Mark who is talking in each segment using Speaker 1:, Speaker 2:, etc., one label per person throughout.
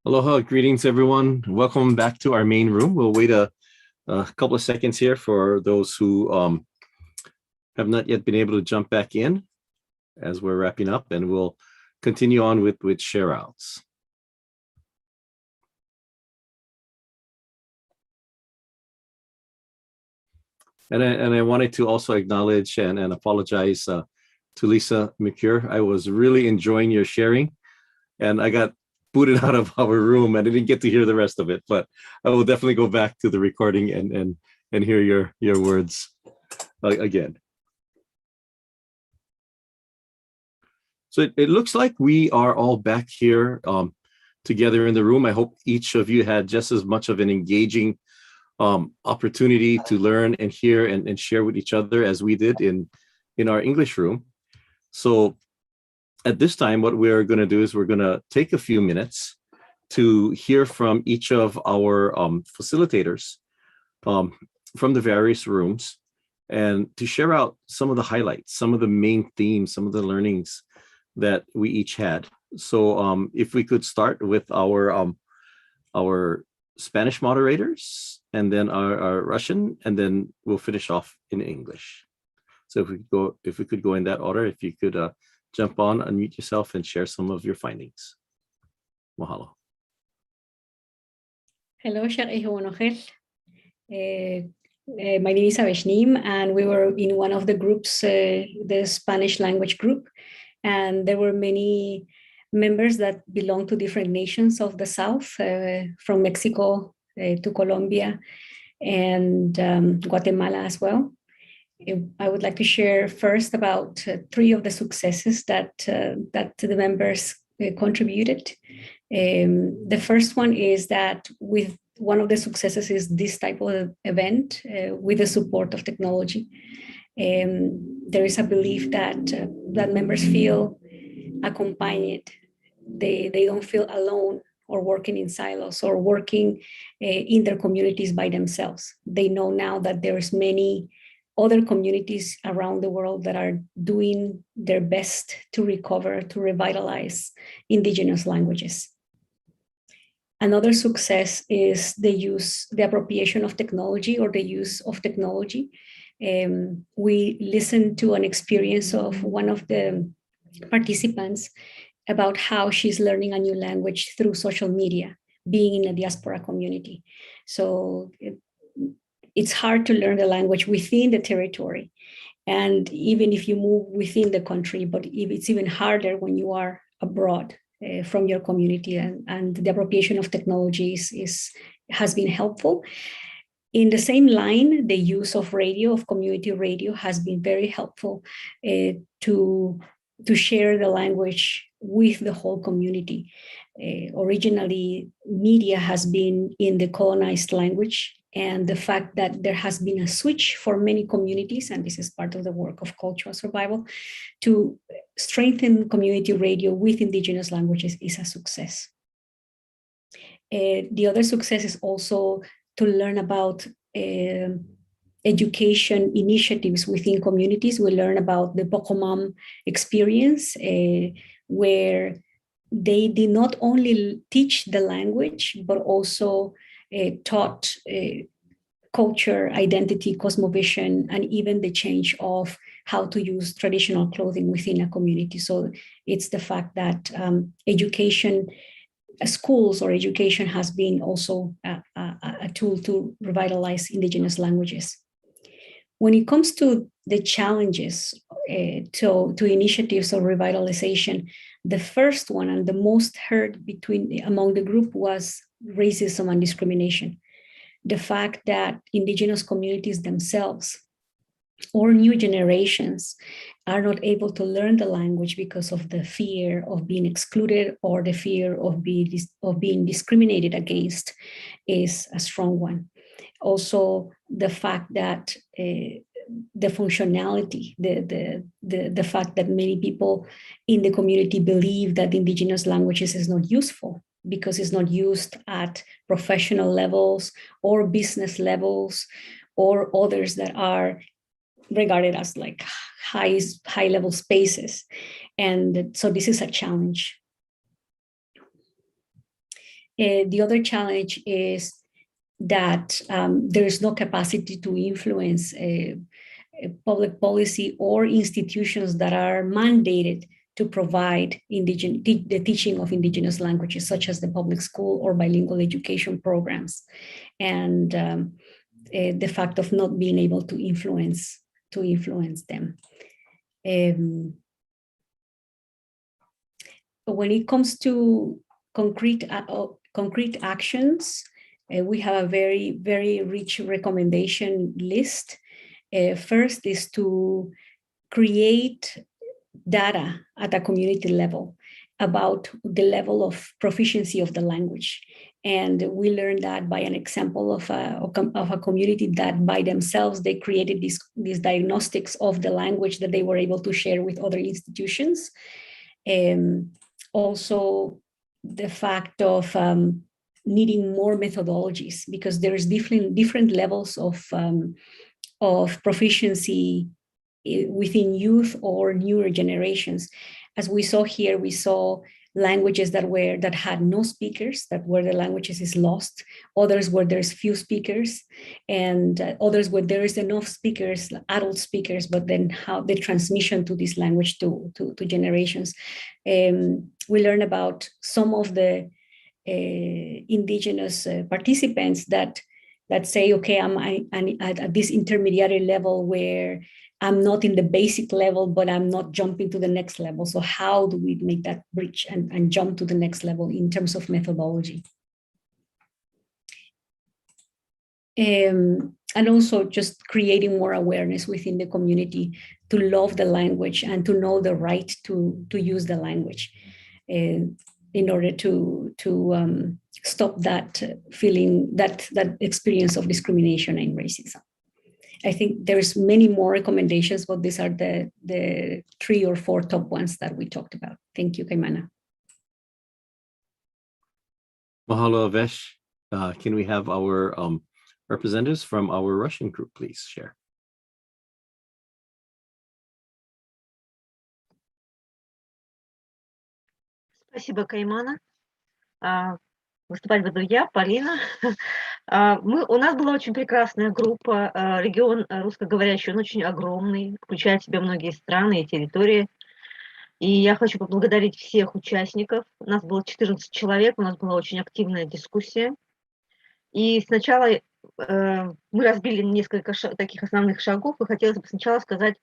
Speaker 1: Aloha, greetings everyone. Welcome back to our main room. We'll wait a couple of seconds here for those who have not yet been able to jump back in as we're wrapping up, and we'll continue on with share outs. And I wanted to also acknowledge and apologize to Lisa McCure. I was really enjoying your sharing, and I got booted out of our room and I didn't get to hear the rest of it, but I will definitely go back to the recording and hear your words again. So it looks like we are all back here together in the room. I hope each of you had just as much of an engaging opportunity to learn and hear and share with each other as we did in our English room. So at this time, what we're going to do is we're going to take a few minutes to hear from each of our facilitators from the various rooms and to share out some of the highlights, some of the main themes, some of the learnings that we each had. So if we could start with our Spanish moderators and then our Russian, and then we'll finish off in English. So if we could go in that order, if you could jump on, unmute yourself, and share some of your findings. Mahalo.
Speaker 2: Hello, Sheikh Ihuanogel. My name is Aveshnim, and we were in one of the groups, the Spanish language group, and there were many members that belong to different nations of the South, from Mexico to Colombia and Guatemala as well. I would like to share first about 3 of the successes that the members contributed. The first one is that with one of the successes is this type of event with the support of technology. There is a belief that members feel accompanied. They don't feel alone or working in silos or working in their communities by themselves. They know now that there's many other communities around the world that are doing their best to recover, to revitalize indigenous languages. Another success is the appropriation of technology or the use of technology. We listened to an experience of one of the participants about how she's learning a new language through social media, being in a diaspora community. So it's hard to learn the language within the territory. And even if you move within the country, but it's even harder when you are abroad from your community, and the appropriation of technologies has been helpful. In the same line, the use of radio, of community radio, has been very helpful to share the language with the whole community. Originally, media has been in the colonized language, and the fact that there has been a switch for many communities, and this is part of the work of cultural survival, to strengthen community radio with indigenous languages is a success. The other success is also to learn about education initiatives within communities. We learn about the Bokomam experience, where they did not only teach the language, but also taught culture, identity, cosmovision, and even the change of how to use traditional clothing within a community. So it's the fact that education, schools or education has been also a tool to revitalize indigenous languages. When it comes to the challenges to initiatives of revitalization, the first one and the most heard among the group was racism and discrimination. The fact that indigenous communities themselves or new generations are not able to learn the language because of the fear of being excluded or the fear of being discriminated against is a strong one. Also, the fact that the functionality, the fact that many people in the community believe that indigenous languages is not useful because it's not used at professional levels or business levels or others that are regarded as like high level spaces. And so this is a challenge. The other challenge is that there is no capacity to influence public policy or institutions that are mandated to provide the teaching of indigenous languages, such as the public school or bilingual education programs, and the fact of not being able to influence them. When it comes to concrete actions, we have a very, very rich recommendation list. First is to create data at a community level about the level of proficiency of the language. And we learned that by an example of a community that by themselves, they created these diagnostics of the language that they were able to share with other institutions. Also, the fact of needing more methodologies, because there's different levels of proficiency within youth or newer generations. As we saw here, we saw languages that had no speakers, that where the languages is lost, others where there's few speakers, and others where there is enough speakers, adult speakers, but then how the transmission to this language to generations. We learn about some of the indigenous participants that say, okay, I'm at this intermediary level where I'm not in the basic level, but I'm not jumping to the next level. So how do we make that bridge and jump to the next level in terms of methodology? And also just creating more awareness within the community to love the language and to know the right to use the language in order to stop that feeling, that experience of discrimination and racism. I think there's many more recommendations, but these are the 3 or 4 top ones that we talked about. Thank you, Kaimana.
Speaker 1: Mahalo, Avesh. Can we have our representatives from our Russian group, please share?
Speaker 3: Спасибо, Каймана. Выступать буду я, Полина. У нас была очень прекрасная группа. Регион русскоговорящий, он очень огромный, включает в себя многие страны и территории. И я хочу поблагодарить всех участников. У нас было 14 человек, у нас была очень активная дискуссия. И сначала мы разбили несколько таких основных шагов, и хотелось бы сначала сказать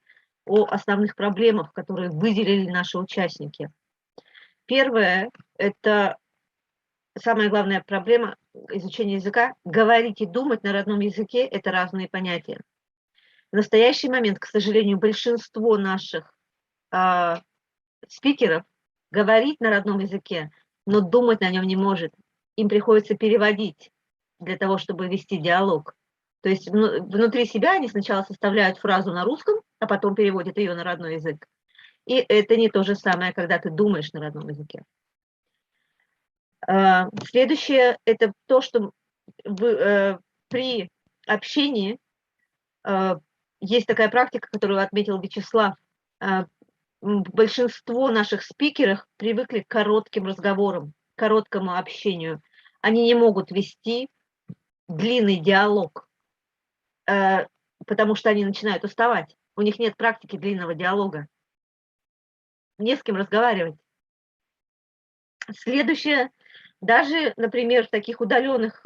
Speaker 3: о основных проблемах, которые выделили наши участники. Первое – это самая главная проблема изучения языка. Говорить и думать на родном языке – это разные понятия. В настоящий момент, к сожалению, большинство наших спикеров говорит на родном языке, но думать на нем не может. Им приходится переводить для того, чтобы вести диалог. То есть внутри себя они сначала составляют фразу на русском, а потом переводят ее на родной язык. И это не то же самое, когда ты думаешь на родном языке. Следующее – это то, что при общении есть такая практика, которую отметил Вячеслав. Большинство наших спикеров привыкли к коротким разговорам, к короткому общению. Они не могут вести длинный диалог, потому что они начинают уставать. У них нет практики длинного диалога. Не с кем разговаривать. Следующее, даже, например, в таких удаленных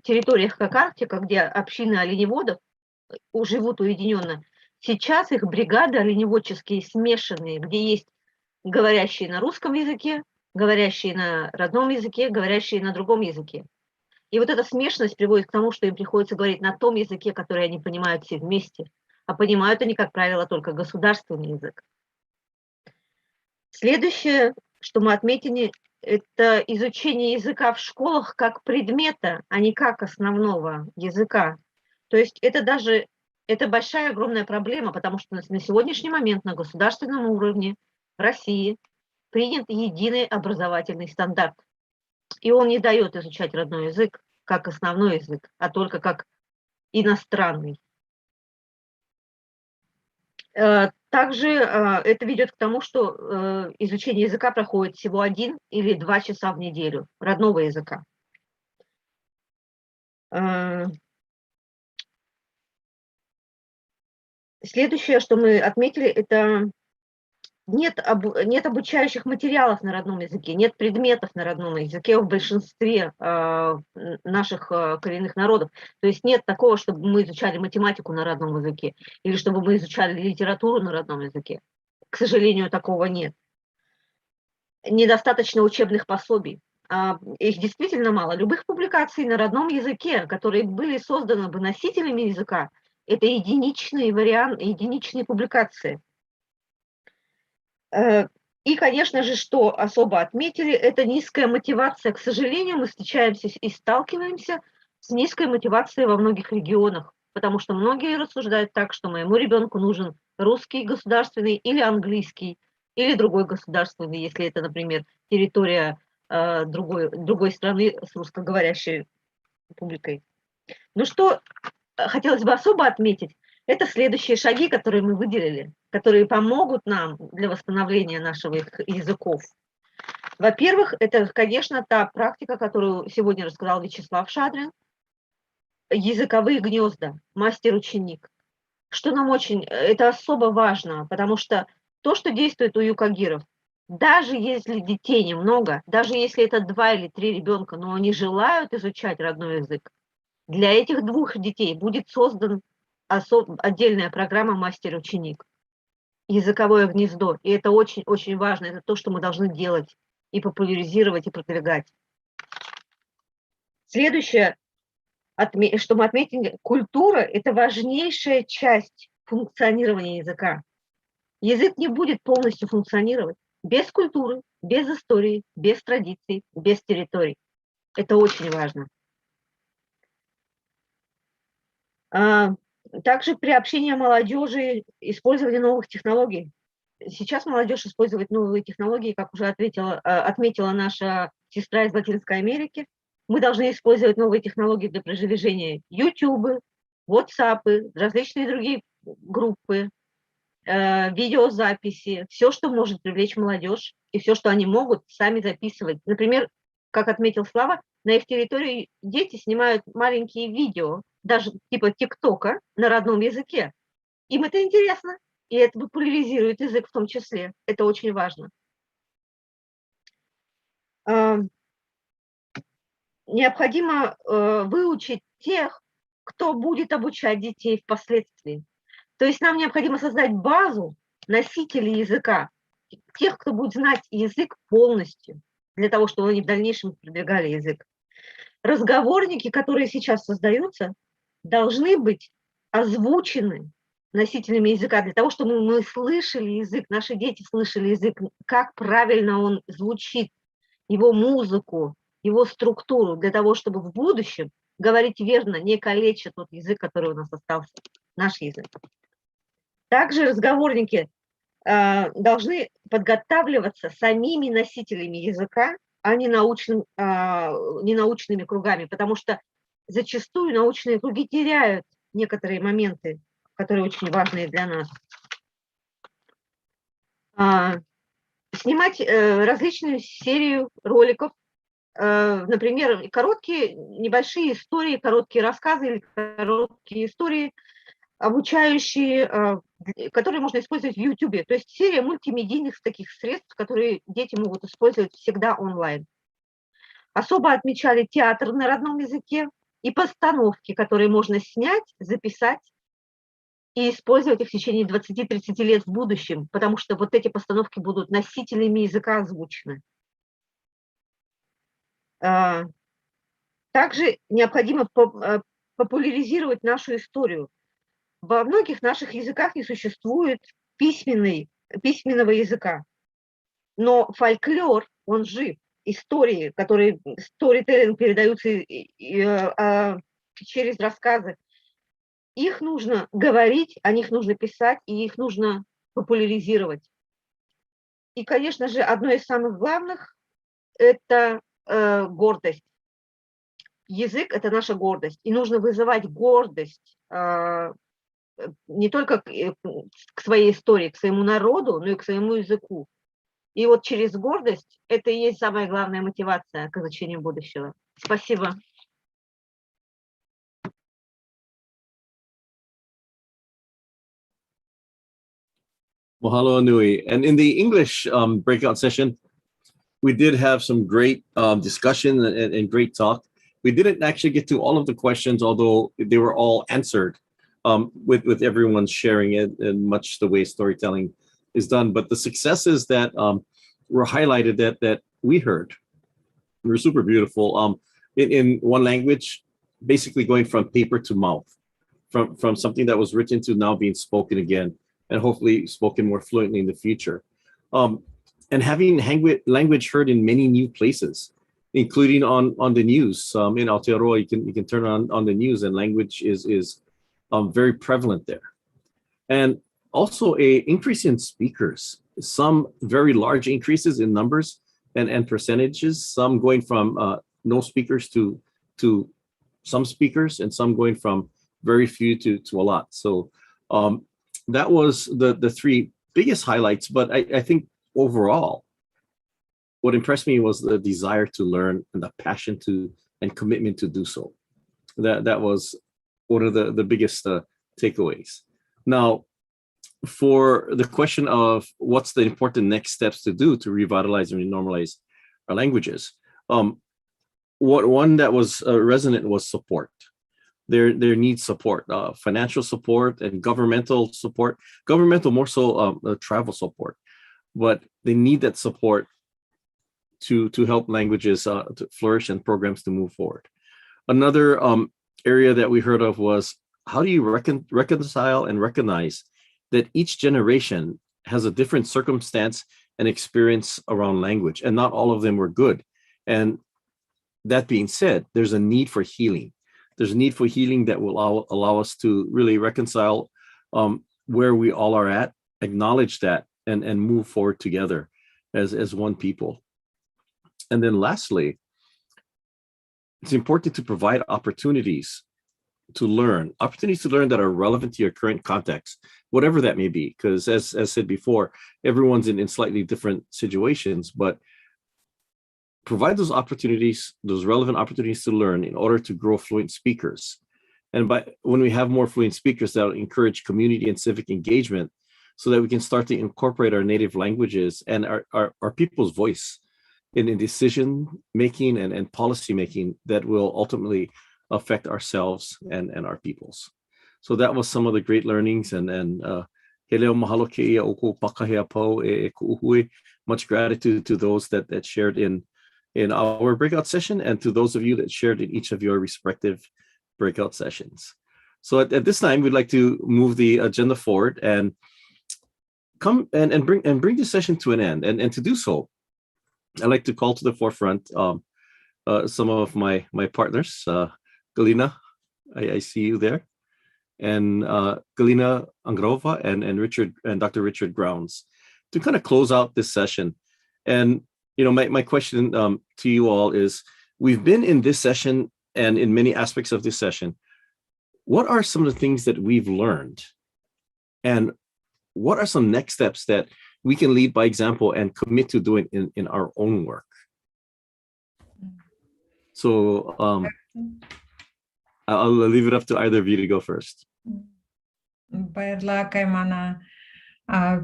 Speaker 3: территориях, как Арктика, где общины оленеводов живут уединенно, сейчас их бригады оленеводческие смешанные, где есть говорящие на русском языке, говорящие на родном языке, говорящие на другом языке. И вот эта смешанность приводит к тому, что им приходится говорить на том языке, который они понимают все вместе, а понимают они, как правило, только государственный язык. Следующее, что мы отметили, это изучение языка в школах как предмета, а не как основного языка. То есть это большая, огромная проблема, потому что на сегодняшний момент на государственном уровне в России принят единый образовательный стандарт. И он не дает изучать родной язык как основной язык, а только как иностранный. Также это ведет к тому, что изучение языка проходит всего 1 или 2 часа в неделю родного языка. Следующее, что мы отметили, это нет обучающих материалов на родном языке, нет предметов на родном языке в большинстве наших коренных народов. То есть нет такого, чтобы мы изучали математику на родном языке или чтобы мы изучали литературу на родном языке. К сожалению, такого нет. Недостаточно учебных пособий. Их действительно мало. Любых публикаций на родном языке, которые были созданы бы носителями языка, это единичные варианты, единичные публикации. И, конечно же, что особо отметили, это низкая мотивация. К сожалению, мы встречаемся и сталкиваемся с низкой мотивацией во многих регионах, потому что многие рассуждают так, что моему ребенку нужен русский государственный или английский, или другой государственный, если это, например, территория другой страны с русскоговорящей публикой. Ну что хотелось бы особо отметить, это следующие шаги, которые мы выделили, которые помогут нам для восстановления наших языков. Во-первых, это, конечно, та практика, которую сегодня рассказал Вячеслав Шадрин, языковые гнезда, мастер-ученик. Что нам это особо важно, потому что то, что действует у юкагиров, даже если детей немного, даже если это 2 или 3 ребенка, но они желают изучать родной язык, для этих 2 детей будет создан отдельная программа «Мастер-ученик», языковое гнездо. И это очень-очень важно, это то, что мы должны делать и популяризировать, и продвигать. Следующее, что мы отметили, культура – это важнейшая часть функционирования языка. Язык не будет полностью функционировать без культуры, без истории, без традиций, без территорий. Это очень важно. Также при общении молодежи использование новых технологий. Сейчас молодежь использует новые технологии, как уже отметила наша сестра из Латинской Америки. Мы должны использовать новые технологии для продвижения YouTube, WhatsApp, различные другие группы, видеозаписи, все, что может привлечь молодежь, и все, что они могут сами записывать. Например, как отметил Слава, на их территории дети снимают маленькие видео, даже типа ТикТока на родном языке. Им это интересно, и это популяризирует язык в том числе. Это очень важно. Необходимо выучить тех, кто будет обучать детей впоследствии. То есть нам необходимо создать базу носителей языка, тех, кто будет знать язык полностью, для того, чтобы они в дальнейшем продвигали язык. Разговорники, которые сейчас создаются, должны быть озвучены носителями языка, для того, чтобы мы слышали язык, наши дети слышали язык, как правильно он звучит, его музыку, его структуру, для того, чтобы в будущем говорить верно, не калеча тот язык, который у нас остался, наш язык. Также разговорники должны подготавливаться самими носителями языка, а не научными кругами, потому что зачастую научные круги теряют некоторые моменты, которые очень важны для нас. Снимать различную серию роликов, например, короткие, небольшие истории, короткие рассказы или короткие истории, обучающие, которые можно использовать в YouTube. То есть серия мультимедийных таких средств, которые дети могут использовать всегда онлайн. Особо отмечали театр на родном языке и постановки, которые можно снять, записать и использовать их в течение 20-30 лет в будущем, потому что вот эти постановки будут носителями языка озвучены. Также необходимо популяризировать нашу историю. Во многих наших языках не существует письменного языка, но фольклор, он жив. Истории, которые сторителлинг передаются через рассказы, их нужно говорить, о них нужно писать, и их нужно популяризировать. И, конечно же, одно из самых главных – это гордость. Язык – это наша гордость, и нужно вызывать гордость не только к своей истории, к своему народу, но и к своему языку. И вот через гордость это и есть самая главная мотивация к изучению будущего. Спасибо.
Speaker 1: Mahalo nui. And in the English breakout session, we did have some great discussion and great talk. We didn't actually get to all of the questions, although they were all answered with everyone sharing it and much the way storytelling is done. But the successes that were highlighted that we heard were super beautiful. In one language, basically going from paper to mouth, from something that was written to now being spoken again, and hopefully spoken more fluently in the future. And having language heard in many new places, including on the news. In Aotearoa, you can turn on the news, and language is very prevalent there. And also a increase in speakers, some very large increases in numbers and percentages, some going from no speakers to some speakers, and some going from very few to a lot. So that was the three biggest highlights. But I think overall, what impressed me was the desire to learn and the passion to and commitment to do so. That was one of the biggest takeaways. Now, for the question of what's the important next steps to do to revitalize and normalize our languages, what one that was resonant was support. There needs support, financial support and governmental support. Governmental more so travel support, but they need that support to help languages to flourish and programs to move forward. Another area that we heard of was how do you reconcile and recognize that each generation has a different circumstance and experience around language, and not all of them were good. And that being said, there's a need for healing. There's a need for healing that will allow us to really reconcile where we all are at, acknowledge that, and move forward together as one people. And then lastly, it's important to provide opportunities to learn that are relevant to your current context, whatever that may be. Because as said before, everyone's in slightly different situations, but provide those opportunities, those relevant opportunities to learn in order to grow fluent speakers. And when we have more fluent speakers, that'll encourage community and civic engagement so that we can start to incorporate our native languages and our people's voice in decision making and policy making that will ultimately affect ourselves and our peoples. So that was some of the great learnings. And he leo mahalo ke ia o ko pakahea po e ku'uhui. Much gratitude to those that shared in our breakout session, and to those of you that shared in each of your respective breakout sessions. So at this time, we'd like to move the agenda forward and come and bring this session to an end. And to do so, I'd like to call to the forefront some of my partners. Galina, I see you there, and Galina Angrova and Dr. Richard Grounds, to kind of close out this session. And my question to you all is, we've been in this session and in many aspects of this session. What are some of the things that we've learned? And what are some next steps that we can lead by example and commit to doing in our own work? So I'll leave it up to either of you to go first.
Speaker 4: Baidla, Kaimana,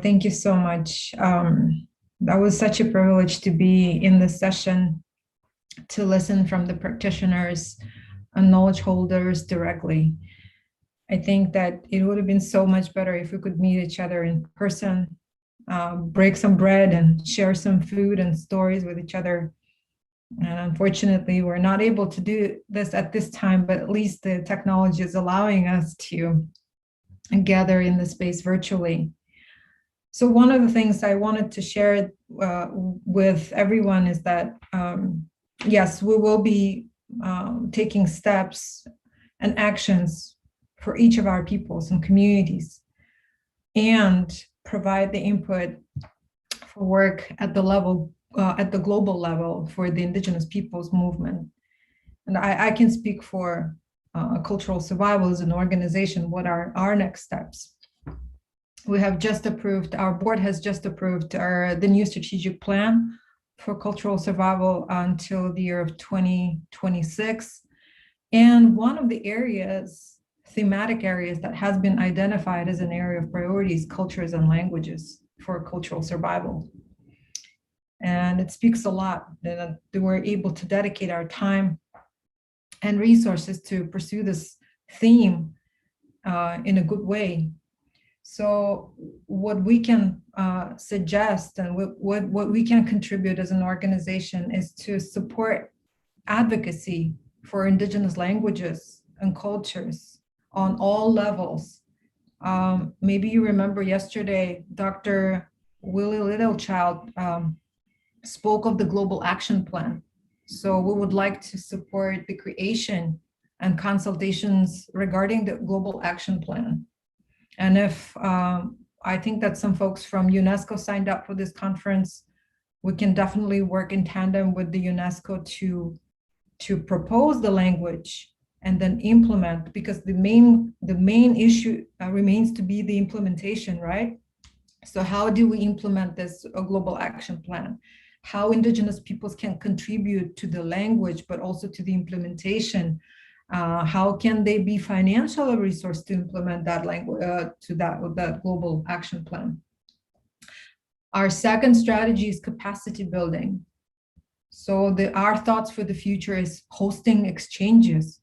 Speaker 4: thank you so much. That was such a privilege to be in this session, to listen from the practitioners and knowledge holders directly. I think that it would have been so much better if we could meet each other in person, break some bread and share some food and stories with each other. And unfortunately, we're not able to do this at this time, but at least the technology is allowing us to gather in the space virtually. So one of the things I wanted to share with everyone is that, yes, we will be taking steps and actions for each of our peoples and communities, and provide the input for work at the level, at the global level, for the Indigenous peoples movement. And I can speak for cultural survival as an organization, what are our next steps? We have just approved, our board has just approved the new strategic plan for cultural survival until the year of 2026. And one of the areas, thematic areas that has been identified as an area of priority is cultures and languages for cultural survival. And it speaks a lot that we're able to dedicate our time and resources to pursue this theme in a good way. So what we can suggest and what we can contribute as an organization is to support advocacy for Indigenous languages and cultures on all levels. Maybe you remember yesterday, Dr. Willie Littlechild spoke of the Global Action Plan. So we would like to support the creation and consultations regarding the Global Action Plan. And if I think that some folks from UNESCO signed up for this conference, we can definitely work in tandem with the UNESCO to propose the language and then implement, because the main issue remains to be the implementation, right? So how do we implement this global action plan? How Indigenous peoples can contribute to the language, but also to the implementation. How can they be financially resourced to implement that language, that global action plan? Our second strategy is capacity building. So our thoughts for the future is hosting exchanges,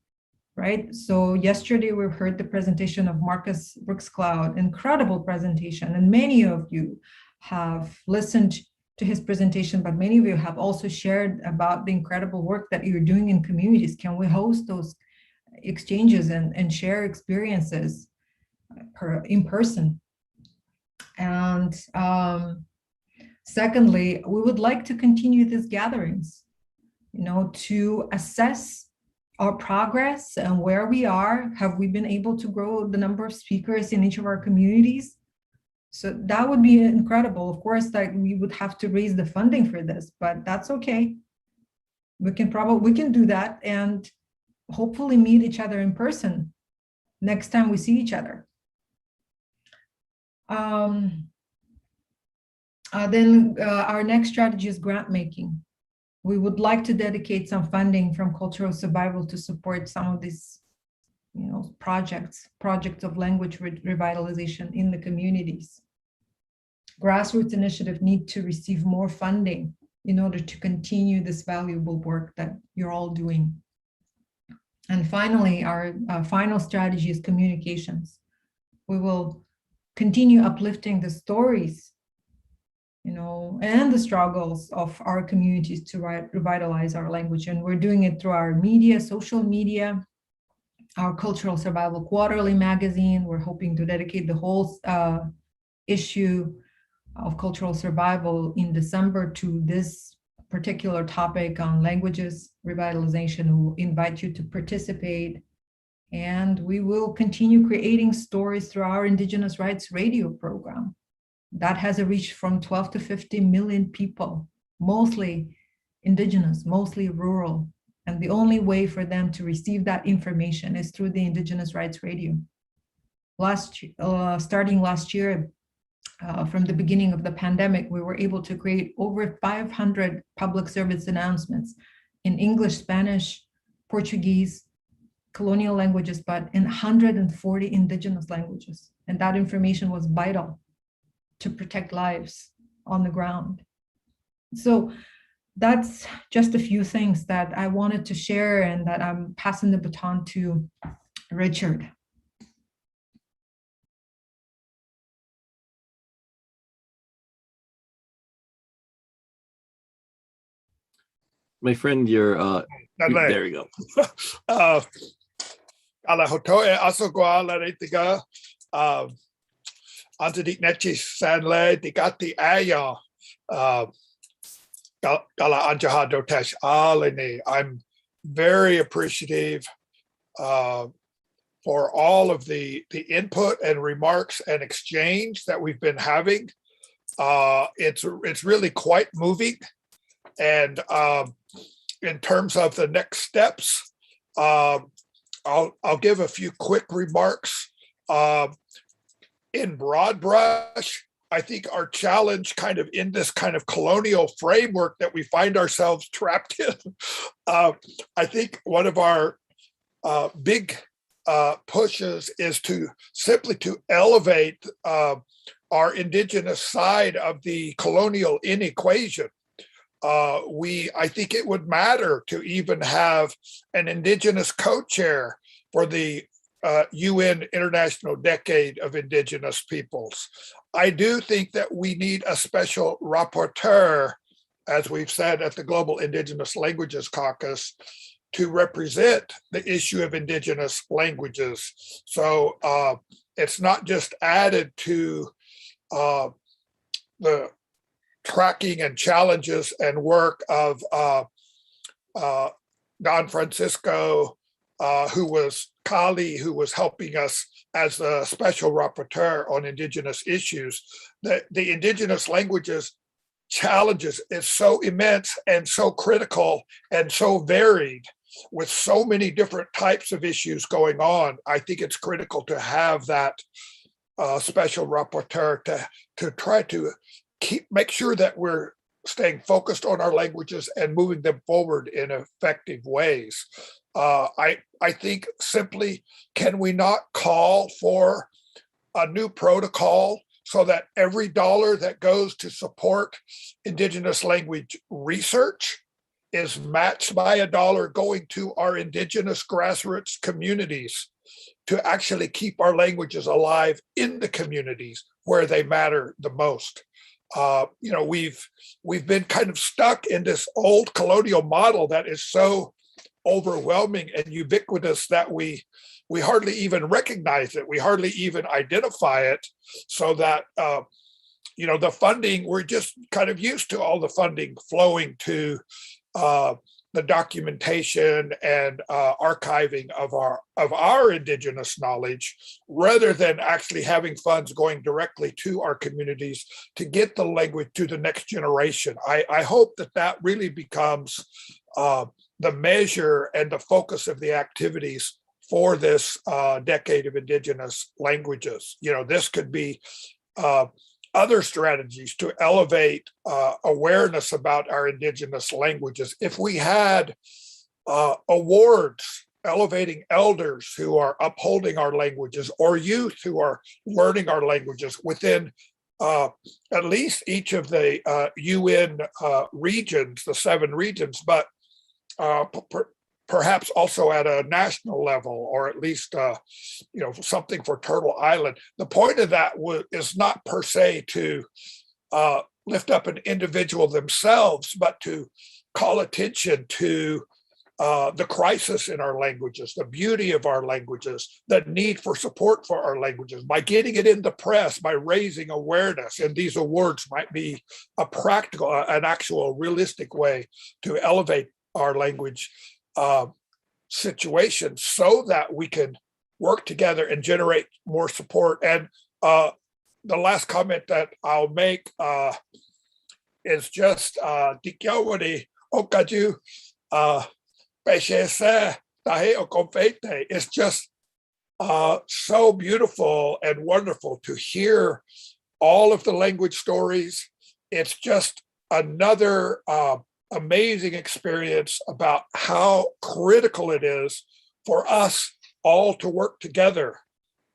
Speaker 4: right? So yesterday we heard the presentation of Marcus Brooks-Cloud, incredible presentation, and many of you have listened to his presentation, but many of you have also shared about the incredible work that you're doing in communities. Can we host those exchanges and share experiences in person? And secondly, we would like to continue these gatherings, to assess our progress and where we are. Have we been able to grow the number of speakers in each of our communities? So that would be incredible. Of course, that we would have to raise the funding for this, but that's okay. We can do that and hopefully meet each other in person next time we see each other. Then our next strategy is grant making. We would like to dedicate some funding from cultural survival to support some of these, projects of language revitalization in the communities. Grassroots initiatives need to receive more funding in order to continue this valuable work that you're all doing. And finally, our final strategy is communications. We will continue uplifting the stories, and the struggles of our communities to revitalize our language. And we're doing it through our media, social media, our Cultural Survival Quarterly magazine. We're hoping to dedicate the whole issue of cultural survival in December to this particular topic on languages revitalization. We'll invite you to participate. And we will continue creating stories through our Indigenous Rights Radio program. That has a reach from 12 to 50 million people, mostly Indigenous, mostly rural. And the only way for them to receive that information is through the Indigenous Rights Radio. Starting last year, from the beginning of the pandemic, we were able to create over 500 public service announcements in English, Spanish, Portuguese, colonial languages, but in 140 Indigenous languages. And that information was vital to protect lives on the ground. So that's just a few things that I wanted to share and that I'm passing the baton to Richard.
Speaker 1: My friend, you're there you go.
Speaker 5: Ala hotoe asogoa la retiga antadik nechi sanle digati aya gala anjaha dotesh alini. I'm very appreciative for all of the input and remarks and exchange that we've been having. It's really quite moving. And in terms of the next steps, I'll give a few quick remarks. In broad brush, I think our challenge kind of in this kind of colonial framework that we find ourselves trapped in, I think one of our big pushes is to simply to elevate our indigenous side of the colonial inequation. I think it would matter to even have an indigenous co-chair for the UN International Decade of Indigenous Peoples. I do think that we need a special rapporteur, as we've said at the Global Indigenous Languages Caucus, to represent the issue of indigenous languages. So it's not just added to the tracking and challenges and work of Don Francisco, who was Kali, who was helping us as a special rapporteur on indigenous issues. The indigenous languages challenges is so immense and so critical and so varied with so many different types of issues going on. I think it's critical to have that special rapporteur to try to make sure that we're staying focused on our languages and moving them forward in effective ways. I think simply, can we not call for a new protocol so that every dollar that goes to support indigenous language research is matched by a dollar going to our indigenous grassroots communities to actually keep our languages alive in the communities where they matter the most? We've been kind of stuck in this old colonial model that is so overwhelming and ubiquitous that we hardly even recognize it. We hardly even identify it, so that the funding, we're just kind of used to all the funding flowing to the documentation and archiving of our indigenous knowledge, rather than actually having funds going directly to our communities to get the language to the next generation. I hope that really becomes the measure and the focus of the activities for this decade of indigenous languages. This could be other strategies to elevate awareness about our indigenous languages. If we had awards elevating elders who are upholding our languages, or youth who are learning our languages within at least each of the UN regions, the 7 regions, but perhaps also at a national level, or at least something for Turtle Island. The point of that is not per se to lift up an individual themselves, but to call attention to the crisis in our languages, the beauty of our languages, the need for support for our languages, by getting it in the press, by raising awareness. And these awards might be a practical, an actual realistic way to elevate our language situation, so that we can work together and generate more support. And the last comment that I'll make is just Dikyawari Okaju Peshese Tahe Okonfete. It's just so beautiful and wonderful to hear all of the language stories. It's just another amazing experience about how critical it is for us all to work together,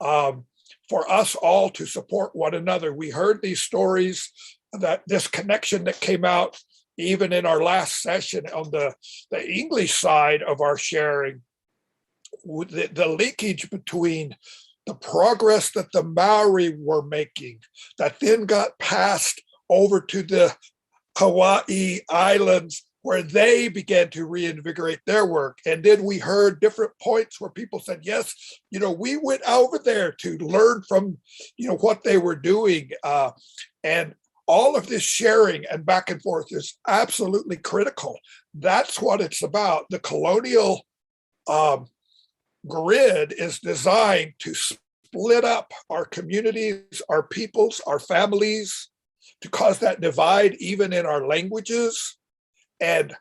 Speaker 5: for us all to support one another. We heard these stories, that this connection that came out even in our last session on the English side of our sharing, the linkage between the progress that the Maori were making, that then got passed over to the Hawaiʻi Islands, where they began to reinvigorate their work. And then we heard different points where people said, yes, we went over there to learn from, what they were doing. And all of this sharing and back and forth is absolutely critical. That's what it's about. The colonial grid is designed to split up our communities, our peoples, our families, to cause that divide even in our languages. And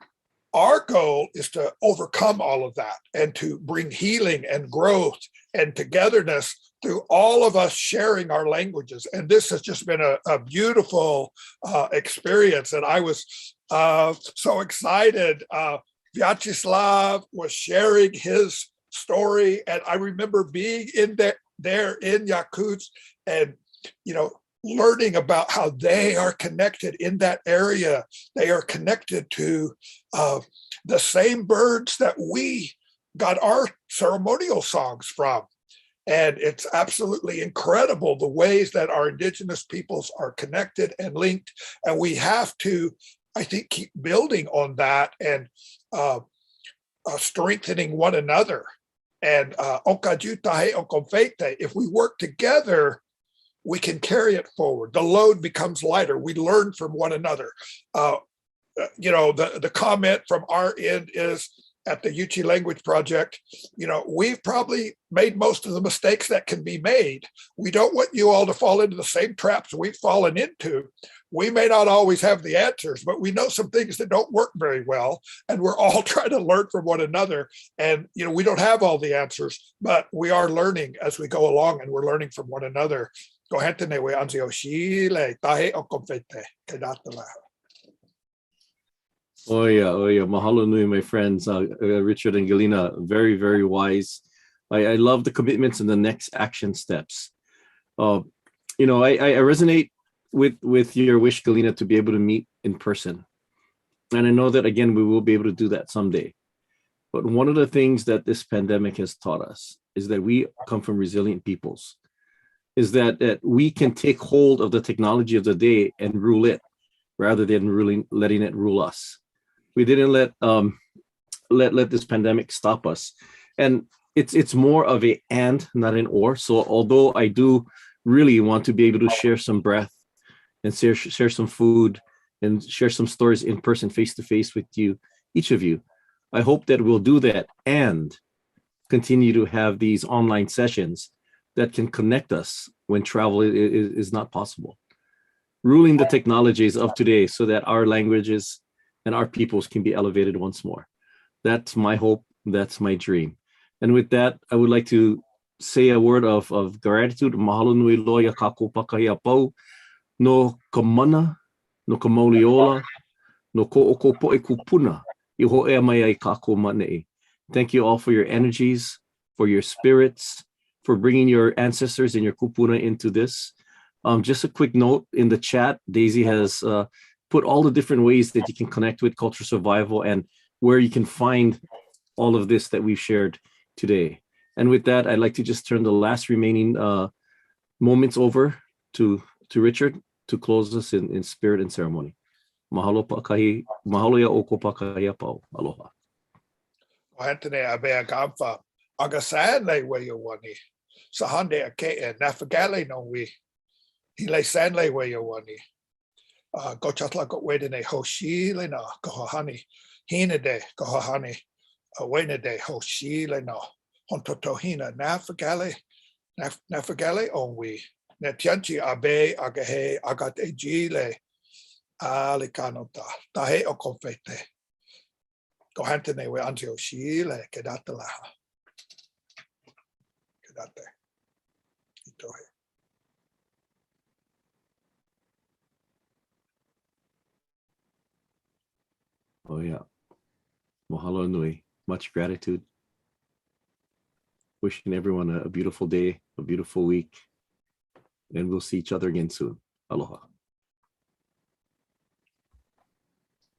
Speaker 5: our goal is to overcome all of that and to bring healing and growth and togetherness through all of us sharing our languages. And this has just been a beautiful experience. And I was so excited. Vyacheslav was sharing his story. And I remember being in there in Yakutsk and, learning about how they are connected in that area. They are connected to the same birds that we got our ceremonial songs from. And it's absolutely incredible the ways that our indigenous peoples are connected and linked. And we have to, I think, keep building on that and strengthening one another. And if we work together, we can carry it forward. The load becomes lighter. We learn from one another. The comment from our end is at the Yuchi Language Project, we've probably made most of the mistakes that can be made. We don't want you all to fall into the same traps we've fallen into. We may not always have the answers, but we know some things that don't work very well. And we're all trying to learn from one another. And, we don't have all the answers, but we are learning as we go along, and we're learning from one another. Oh yeah,
Speaker 1: mahalo nui, my friends. Richard and Galina, very, very wise. I love the commitments and the next action steps. I resonate with your wish, Galina, to be able to meet in person. And I know that, again, we will be able to do that someday. But one of the things that this pandemic has taught us is that we come from resilient peoples, is that we can take hold of the technology of the day and rule it rather than letting it rule us. We didn't let this pandemic stop us. And it's more of a and, not an or. So although I do really want to be able to share some breath and share some food and share some stories in person, face to face with you, each of you, I hope that we'll do that and continue to have these online sessions that can connect us when travel is not possible. Ruling the technologies of today so that our languages and our peoples can be elevated once more. That's my hope. That's my dream. And with that, I would like to say a word of gratitude. Mahalo nui loia kako pakahia pau. No Kaimana, no Kaimoliola, no ko'oko po'e kupuna. I ho'ea mai ai kako manei. Thank you all for your energies, for your spirits, for bringing your ancestors and your kupuna into this. Just a quick note in the chat, Daisy has put all the different ways that you can connect with culture survival and where you can find all of this that we've shared today. And with that, I'd like to just turn the last remaining moments over to Richard to close us in spirit and ceremony. Mahalo pakahi, mahalo ya oko pakahi pau. Aloha.
Speaker 5: Anthony abea gamfa agasan le wayawani. Sahande ake nafagale no we. He lay san le wayawani. Go chatla go wedene hoshi le na kohani. Hina de kohani. Wena de hoshi le na. Hontotohina nafagale. Nafagale on we. Netianchi abe agahe agate gile. Alikanota. Tahe o confete. Go hantene we antio shile kedatalaha. Kedate. Itohe.
Speaker 1: Oh yeah. Mahalo nui. Much gratitude. Wishing everyone a beautiful day, a beautiful week. And we'll see each other again soon. Aloha.